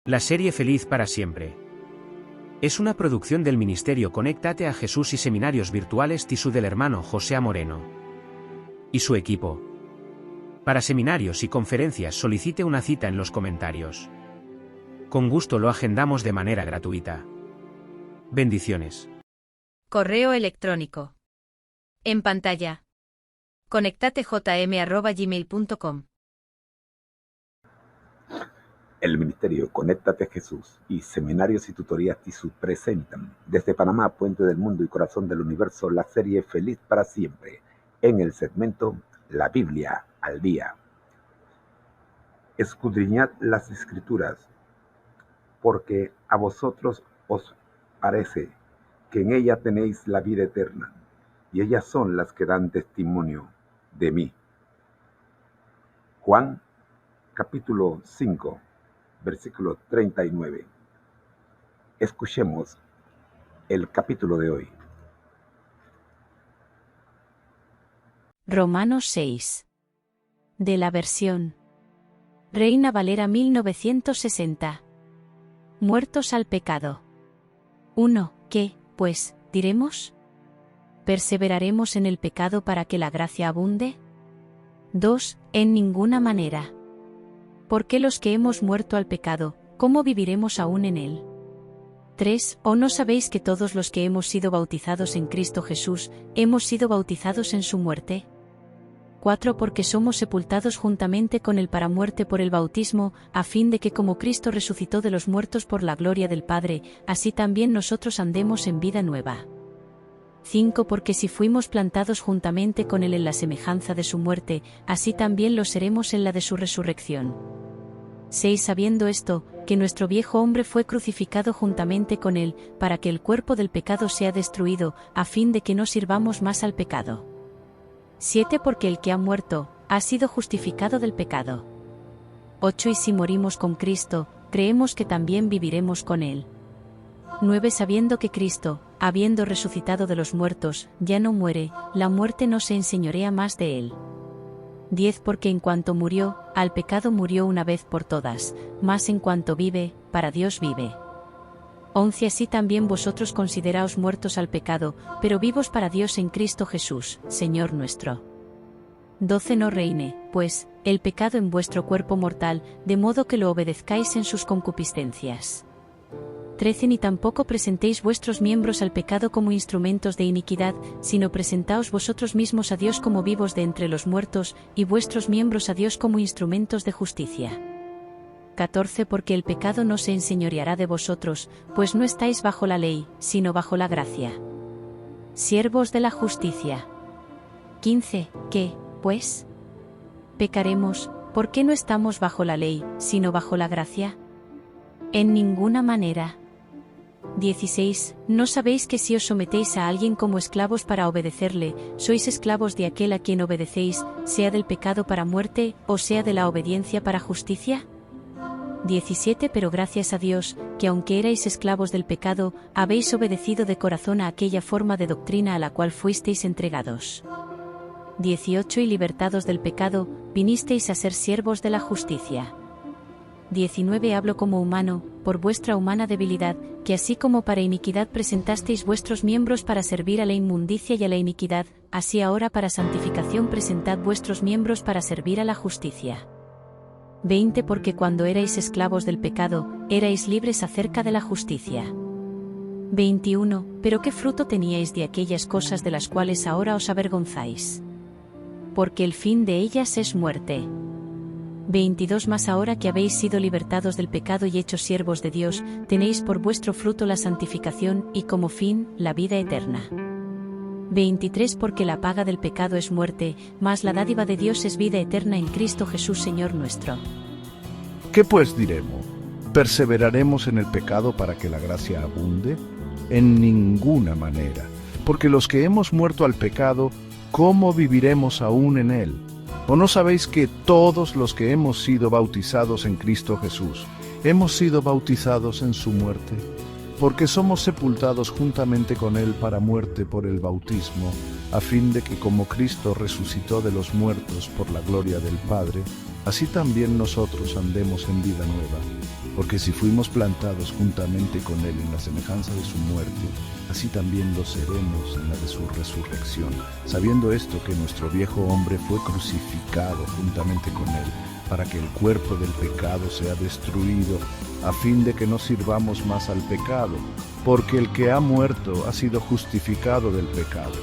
La serie Feliz para Siempre es una producción del Ministerio Conéctate a Jesús y Seminarios Virtuales TISU del hermano José Moreno y su equipo. Para seminarios y conferencias solicite una cita en los comentarios. Con gusto lo agendamos de manera gratuita. Bendiciones. Correo electrónico. En pantalla. conectatejm@gmail.com. El Ministerio Conéctate a Jesús y Seminarios y Tutorías TISU presentan desde Panamá, Puente del Mundo y Corazón del Universo, la serie Feliz para Siempre, en el segmento La Biblia al Día. Escudriñad las Escrituras, porque a vosotros os parece que en ella tenéis la vida eterna, y ellas son las que dan testimonio de mí. Juan, capítulo 5. Versículo 39. Escuchemos el capítulo de hoy. Romanos 6. De la versión Reina Valera 1960. Muertos al pecado. 1. ¿Qué, pues, diremos? ¿Perseveraremos en el pecado para que la gracia abunde? 2. En ninguna manera. ¿Por qué los que hemos muerto al pecado, cómo viviremos aún en él? 3. ¿O no sabéis que todos los que hemos sido bautizados en Cristo Jesús, hemos sido bautizados en su muerte? 4. Porque somos sepultados juntamente con él para muerte por el bautismo, a fin de que como Cristo resucitó de los muertos por la gloria del Padre, así también nosotros andemos en vida nueva. 5. Porque si fuimos plantados juntamente con él en la semejanza de su muerte, así también lo seremos en la de su resurrección. 6. Sabiendo esto, que nuestro viejo hombre fue crucificado juntamente con él, para que el cuerpo del pecado sea destruido, a fin de que no sirvamos más al pecado. 7. Porque el que ha muerto, ha sido justificado del pecado. 8. Y si morimos con Cristo, creemos que también viviremos con él. 9. Sabiendo que Cristo, habiendo resucitado de los muertos, ya no muere, la muerte no se enseñorea más de él. 10. Porque en cuanto murió, al pecado murió una vez por todas, mas en cuanto vive, para Dios vive. 11. Así también vosotros consideraos muertos al pecado, pero vivos para Dios en Cristo Jesús, Señor nuestro. 12. No reine, pues, el pecado en vuestro cuerpo mortal, de modo que lo obedezcáis en sus concupiscencias. 13. Ni tampoco presentéis vuestros miembros al pecado como instrumentos de iniquidad, sino presentaos vosotros mismos a Dios como vivos de entre los muertos, y vuestros miembros a Dios como instrumentos de justicia. 14. Porque el pecado no se enseñoreará de vosotros, pues no estáis bajo la ley, sino bajo la gracia. Siervos de la justicia. 15. ¿Qué, pues? ¿Pecaremos, porque no estamos bajo la ley, sino bajo la gracia? En ninguna manera. 16. ¿No sabéis que si os sometéis a alguien como esclavos para obedecerle, sois esclavos de aquel a quien obedecéis, sea del pecado para muerte, o sea de la obediencia para justicia? 17. Pero gracias a Dios, que aunque erais esclavos del pecado, habéis obedecido de corazón a aquella forma de doctrina a la cual fuisteis entregados. 18. Y libertados del pecado, vinisteis a ser siervos de la justicia. 19. Hablo como humano, por vuestra humana debilidad, que así como para iniquidad presentasteis vuestros miembros para servir a la inmundicia y a la iniquidad, así ahora para santificación presentad vuestros miembros para servir a la justicia. 20. Porque cuando erais esclavos del pecado, erais libres acerca de la justicia. 21. Pero ¿qué fruto teníais de aquellas cosas de las cuales ahora os avergonzáis? Porque el fin de ellas es muerte. 22. Mas ahora que habéis sido libertados del pecado y hechos siervos de Dios, tenéis por vuestro fruto la santificación, y como fin, la vida eterna. 23. Porque la paga del pecado es muerte, mas la dádiva de Dios es vida eterna en Cristo Jesús Señor nuestro. ¿Qué pues diremos? ¿Perseveraremos en el pecado para que la gracia abunde? En ninguna manera, porque los que hemos muerto al pecado, ¿cómo viviremos aún en él? ¿O no sabéis que todos los que hemos sido bautizados en Cristo Jesús, hemos sido bautizados en su muerte? Porque somos sepultados juntamente con él para muerte por el bautismo, a fin de que como Cristo resucitó de los muertos por la gloria del Padre, así también nosotros andemos en vida nueva. Porque si fuimos plantados juntamente con Él en la semejanza de su muerte, así también lo seremos en la de su resurrección, sabiendo esto que nuestro viejo hombre fue crucificado juntamente con Él, para que el cuerpo del pecado sea destruido, a fin de que no sirvamos más al pecado, porque el que ha muerto ha sido justificado del pecado.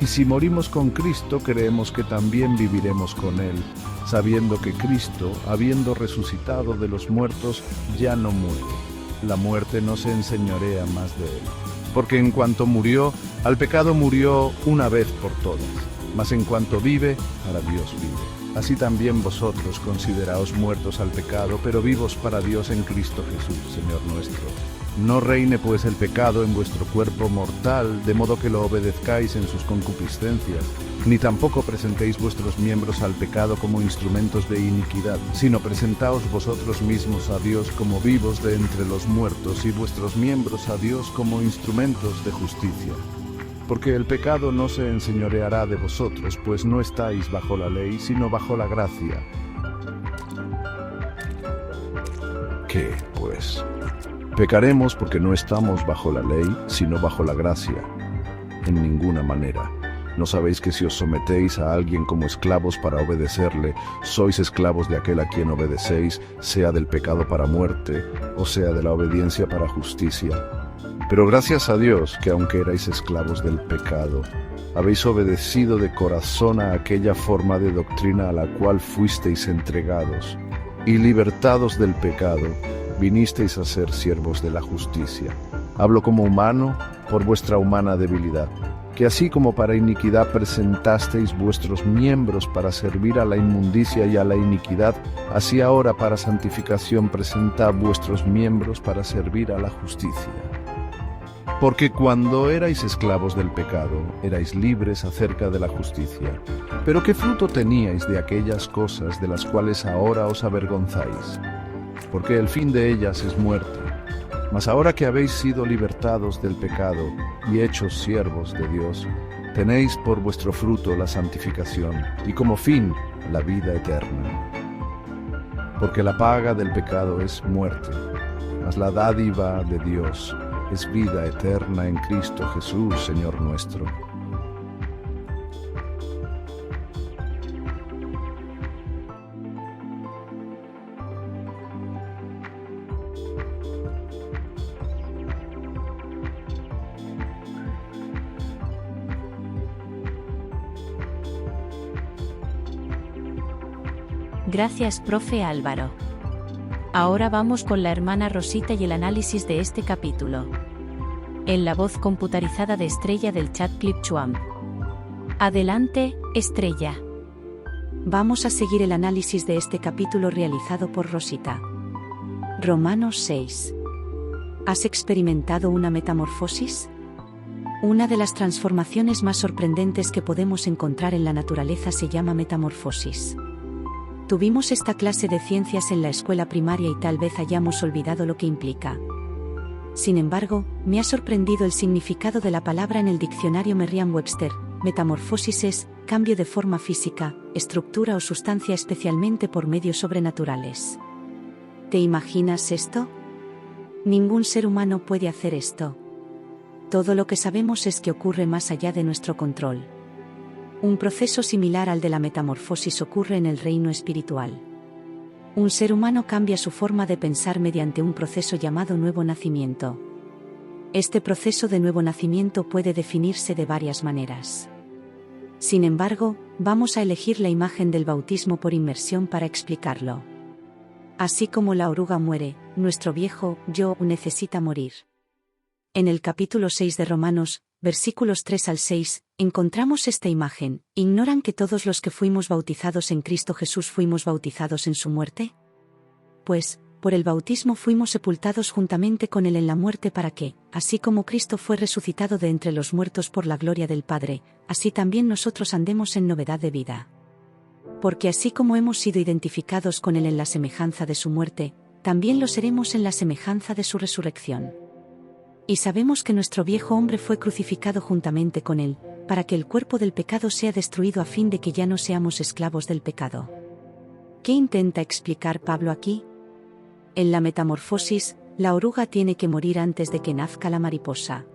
Y si morimos con Cristo, creemos que también viviremos con Él, sabiendo que Cristo, habiendo resucitado de los muertos, ya no muere. La muerte no se enseñorea más de Él. Porque en cuanto murió, al pecado murió una vez por todas, mas en cuanto vive, para Dios vive. Así también vosotros consideraos muertos al pecado, pero vivos para Dios en Cristo Jesús, Señor nuestro. No reine pues el pecado en vuestro cuerpo mortal, de modo que lo obedezcáis en sus concupiscencias, ni tampoco presentéis vuestros miembros al pecado como instrumentos de iniquidad, sino presentaos vosotros mismos a Dios como vivos de entre los muertos, y vuestros miembros a Dios como instrumentos de justicia. Porque el pecado no se enseñoreará de vosotros, pues no estáis bajo la ley, sino bajo la gracia. ¿Qué, pues? Pecaremos porque no estamos bajo la ley, sino bajo la gracia. En ninguna manera. ¿No sabéis que si os sometéis a alguien como esclavos para obedecerle, sois esclavos de aquel a quien obedecéis, sea del pecado para muerte, o sea de la obediencia para justicia? Pero gracias a Dios que aunque erais esclavos del pecado, habéis obedecido de corazón a aquella forma de doctrina a la cual fuisteis entregados, y libertados del pecado, vinisteis a ser siervos de la justicia. Hablo como humano por vuestra humana debilidad, que así como para iniquidad presentasteis vuestros miembros para servir a la inmundicia y a la iniquidad, así ahora para santificación presentad vuestros miembros para servir a la justicia. Porque cuando erais esclavos del pecado, erais libres acerca de la justicia. Pero ¿qué fruto teníais de aquellas cosas de las cuales ahora os avergonzáis? Porque el fin de ellas es muerte. Mas ahora que habéis sido libertados del pecado y hechos siervos de Dios, tenéis por vuestro fruto la santificación y como fin la vida eterna. Porque la paga del pecado es muerte, mas la dádiva de Dios es vida eterna en Cristo Jesús, Señor nuestro. Gracias, profe Álvaro. Ahora vamos con la hermana Rosita y el análisis de este capítulo. En la voz computarizada de Estrella del chat Clip Chuam. Adelante, Estrella. Vamos a seguir el análisis de este capítulo realizado por Rosita. Romanos 6. ¿Has experimentado una metamorfosis? Una de las transformaciones más sorprendentes que podemos encontrar en la naturaleza se llama metamorfosis. Tuvimos esta clase de ciencias en la escuela primaria y tal vez hayamos olvidado lo que implica. Sin embargo, me ha sorprendido el significado de la palabra en el diccionario Merriam-Webster. Metamorfosis es cambio de forma física, estructura o sustancia especialmente por medios sobrenaturales. ¿Te imaginas esto? Ningún ser humano puede hacer esto. Todo lo que sabemos es que ocurre más allá de nuestro control. Un proceso similar al de la metamorfosis ocurre en el reino espiritual. Un ser humano cambia su forma de pensar mediante un proceso llamado nuevo nacimiento. Este proceso de nuevo nacimiento puede definirse de varias maneras. Sin embargo, vamos a elegir la imagen del bautismo por inmersión para explicarlo. Así como la oruga muere, nuestro viejo yo necesita morir. En el capítulo 6 de Romanos, versículos 3 al 6, encontramos esta imagen. ¿Ignoran que todos los que fuimos bautizados en Cristo Jesús fuimos bautizados en su muerte? Pues, por el bautismo fuimos sepultados juntamente con Él en la muerte para que, así como Cristo fue resucitado de entre los muertos por la gloria del Padre, así también nosotros andemos en novedad de vida. Porque así como hemos sido identificados con Él en la semejanza de su muerte, también lo seremos en la semejanza de su resurrección. Y sabemos que nuestro viejo hombre fue crucificado juntamente con Él, para que el cuerpo del pecado sea destruido a fin de que ya no seamos esclavos del pecado. ¿Qué intenta explicar Pablo aquí? En la metamorfosis, la oruga tiene que morir antes de que nazca la mariposa.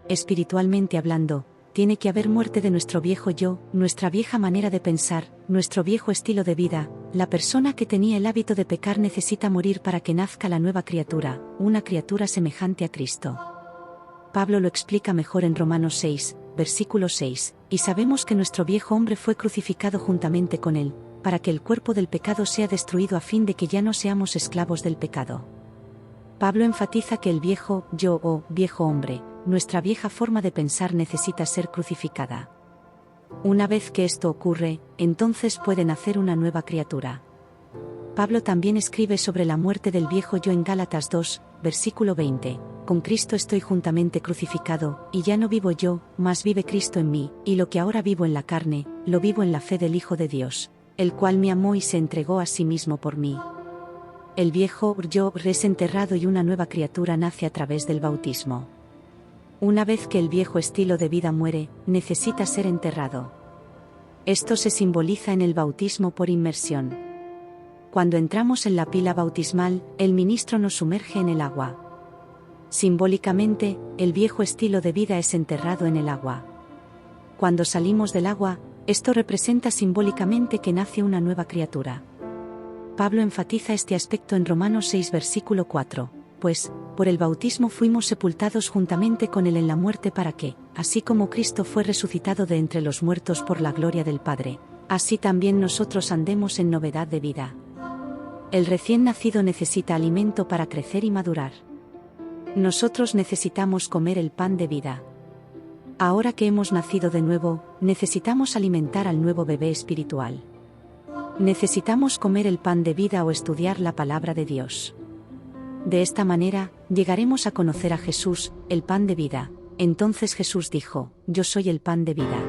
Espiritualmente hablando, tiene que haber muerte de nuestro viejo yo, nuestra vieja manera de pensar, nuestro viejo estilo de vida. La persona que tenía el hábito de pecar necesita morir para que nazca la nueva criatura, una criatura semejante a Cristo. Pablo lo explica mejor en Romanos 6, versículo 6, y sabemos que nuestro viejo hombre fue crucificado juntamente con él, para que el cuerpo del pecado sea destruido a fin de que ya no seamos esclavos del pecado. Pablo enfatiza que el viejo yo o viejo hombre, nuestra vieja forma de pensar necesita ser crucificada. Una vez que esto ocurre, entonces puede nacer una nueva criatura. Pablo también escribe sobre la muerte del viejo yo en Gálatas 2, versículo 20. Con Cristo estoy juntamente crucificado, y ya no vivo yo, mas vive Cristo en mí, y lo que ahora vivo en la carne, lo vivo en la fe del Hijo de Dios, el cual me amó y se entregó a sí mismo por mí. El viejo yo es enterrado y una nueva criatura nace a través del bautismo. Una vez que el viejo estilo de vida muere, necesita ser enterrado. Esto se simboliza en el bautismo por inmersión. Cuando entramos en la pila bautismal, el ministro nos sumerge en el agua. Simbólicamente, el viejo estilo de vida es enterrado en el agua. Cuando salimos del agua, esto representa simbólicamente que nace una nueva criatura. Pablo enfatiza este aspecto en Romanos 6 versículo 4, pues, por el bautismo fuimos sepultados juntamente con él en la muerte para que, así como Cristo fue resucitado de entre los muertos por la gloria del Padre, así también nosotros andemos en novedad de vida. El recién nacido necesita alimento para crecer y madurar. Nosotros necesitamos comer el pan de vida. Ahora que hemos nacido de nuevo, necesitamos alimentar al nuevo bebé espiritual. Necesitamos comer el pan de vida o estudiar la palabra de Dios. De esta manera, llegaremos a conocer a Jesús, el pan de vida. Entonces Jesús dijo, yo soy el pan de vida.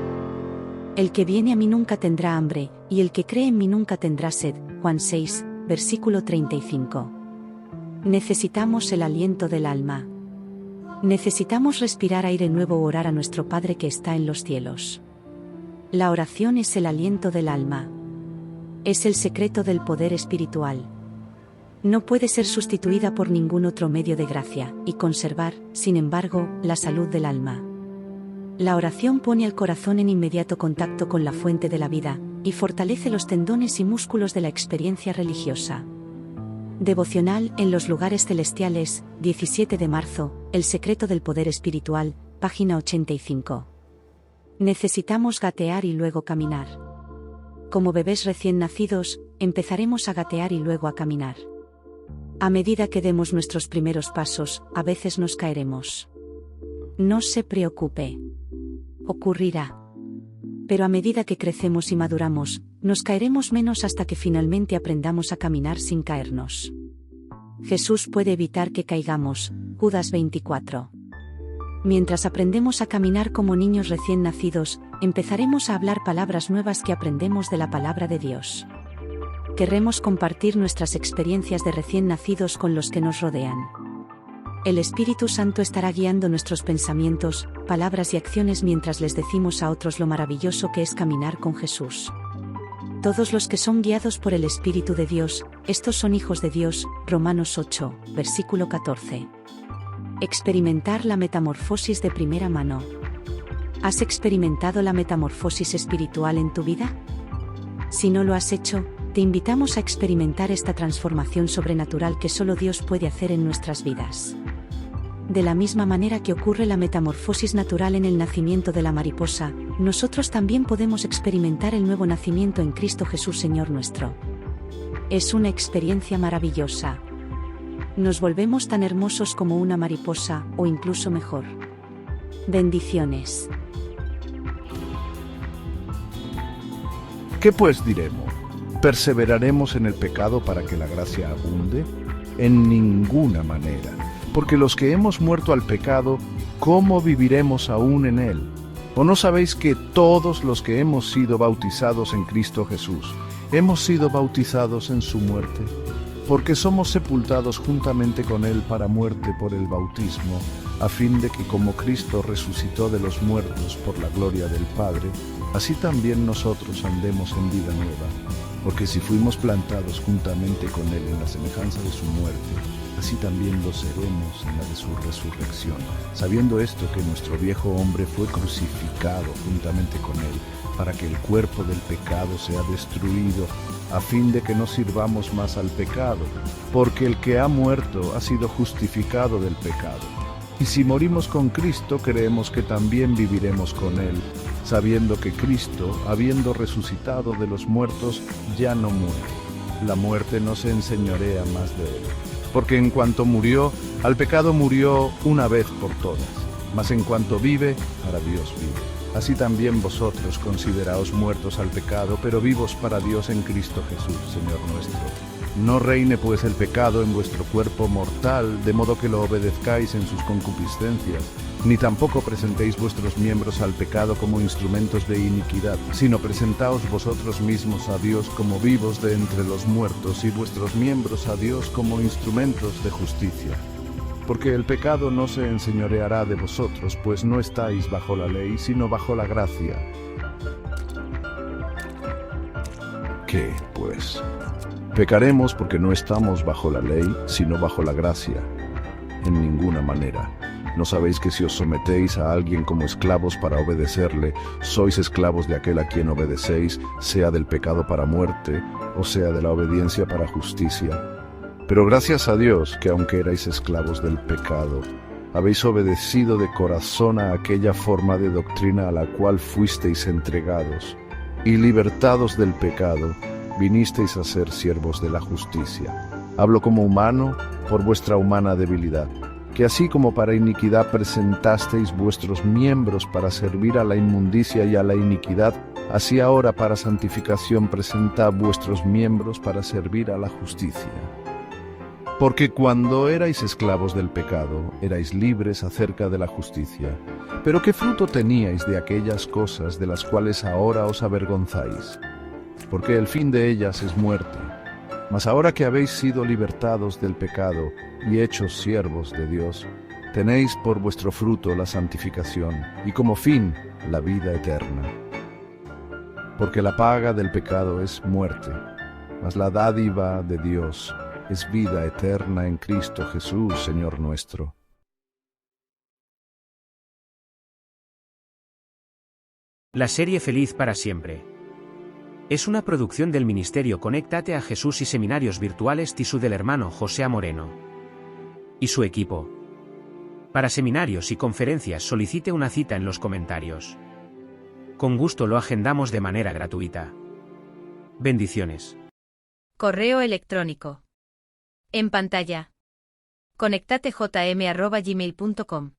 El que viene a mí nunca tendrá hambre, y el que cree en mí nunca tendrá sed. Juan 6, versículo 35. Necesitamos el aliento del alma. Necesitamos respirar aire nuevo o orar a nuestro Padre que está en los cielos. La oración es el aliento del alma. Es el secreto del poder espiritual. No puede ser sustituida por ningún otro medio de gracia, y conservar, sin embargo, la salud del alma. La oración pone al corazón en inmediato contacto con la fuente de la vida, y fortalece los tendones y músculos de la experiencia religiosa. Devocional en los lugares celestiales, 17 de marzo, El secreto del poder espiritual, página 85. Necesitamos gatear y luego caminar. Como bebés recién nacidos, empezaremos a gatear y luego a caminar. A medida que demos nuestros primeros pasos, a veces nos caeremos. No se preocupe. Ocurrirá. Pero a medida que crecemos y maduramos, nos caeremos menos hasta que finalmente aprendamos a caminar sin caernos. Jesús puede evitar que caigamos. Judas 24. Mientras aprendemos a caminar como niños recién nacidos, empezaremos a hablar palabras nuevas que aprendemos de la palabra de Dios. Querremos compartir nuestras experiencias de recién nacidos con los que nos rodean. El Espíritu Santo estará guiando nuestros pensamientos, palabras y acciones mientras les decimos a otros lo maravilloso que es caminar con Jesús. Todos los que son guiados por el Espíritu de Dios, estos son hijos de Dios. Romanos 8, versículo 14. Experimentar la metamorfosis de primera mano. ¿Has experimentado la metamorfosis espiritual en tu vida? Si no lo has hecho, te invitamos a experimentar esta transformación sobrenatural que solo Dios puede hacer en nuestras vidas. De la misma manera que ocurre la metamorfosis natural en el nacimiento de la mariposa, nosotros también podemos experimentar el nuevo nacimiento en Cristo Jesús Señor nuestro. Es una experiencia maravillosa. Nos volvemos tan hermosos como una mariposa, o incluso mejor. Bendiciones. ¿Qué pues diremos? ¿Perseveraremos en el pecado para que la gracia abunde? En ninguna manera, porque los que hemos muerto al pecado, ¿cómo viviremos aún en él? ¿O no sabéis que todos los que hemos sido bautizados en Cristo Jesús, hemos sido bautizados en su muerte? Porque somos sepultados juntamente con él para muerte por el bautismo, a fin de que como Cristo resucitó de los muertos por la gloria del Padre, así también nosotros andemos en vida nueva. Porque si fuimos plantados juntamente con Él en la semejanza de su muerte, así también lo seremos en la de su resurrección, sabiendo esto que nuestro viejo hombre fue crucificado juntamente con Él, para que el cuerpo del pecado sea destruido, a fin de que no sirvamos más al pecado, porque el que ha muerto ha sido justificado del pecado. Y si morimos con Cristo, creemos que también viviremos con Él, sabiendo que Cristo, habiendo resucitado de los muertos, ya no muere. La muerte no se enseñorea más de Él. Porque en cuanto murió, al pecado murió una vez por todas, mas en cuanto vive, para Dios vive. Así también vosotros consideraos muertos al pecado, pero vivos para Dios en Cristo Jesús, Señor nuestro. No reine pues el pecado en vuestro cuerpo mortal, de modo que lo obedezcáis en sus concupiscencias, ni tampoco presentéis vuestros miembros al pecado como instrumentos de iniquidad, sino presentaos vosotros mismos a Dios como vivos de entre los muertos, y vuestros miembros a Dios como instrumentos de justicia. Porque el pecado no se enseñoreará de vosotros, pues no estáis bajo la ley, sino bajo la gracia. ¿Qué, pues? Pecaremos porque no estamos bajo la ley, sino bajo la gracia. En ninguna manera. ¿No sabéis que si os sometéis a alguien como esclavos para obedecerle, sois esclavos de aquel a quien obedecéis, sea del pecado para muerte, o sea de la obediencia para justicia? Pero gracias a Dios que aunque erais esclavos del pecado, habéis obedecido de corazón a aquella forma de doctrina a la cual fuisteis entregados, y libertados del pecado, vinisteis a ser siervos de la justicia. Hablo como humano por vuestra humana debilidad, que así como para iniquidad presentasteis vuestros miembros para servir a la inmundicia y a la iniquidad, así ahora para santificación presentad vuestros miembros para servir a la justicia. Porque cuando erais esclavos del pecado, erais libres acerca de la justicia. Pero ¿qué fruto teníais de aquellas cosas de las cuales ahora os avergonzáis? Porque el fin de ellas es muerte. Mas ahora que habéis sido libertados del pecado y hechos siervos de Dios, tenéis por vuestro fruto la santificación y como fin la vida eterna. Porque la paga del pecado es muerte, mas la dádiva de Dios es vida eterna en Cristo Jesús, Señor nuestro. La serie Feliz para siempre es una producción del Ministerio Conéctate a Jesús y Seminarios Virtuales TISU del hermano José Moreno y su equipo. Para seminarios y conferencias solicite una cita en los comentarios. Con gusto lo agendamos de manera gratuita. Bendiciones. Correo electrónico. En pantalla. conectatejm@gmail.com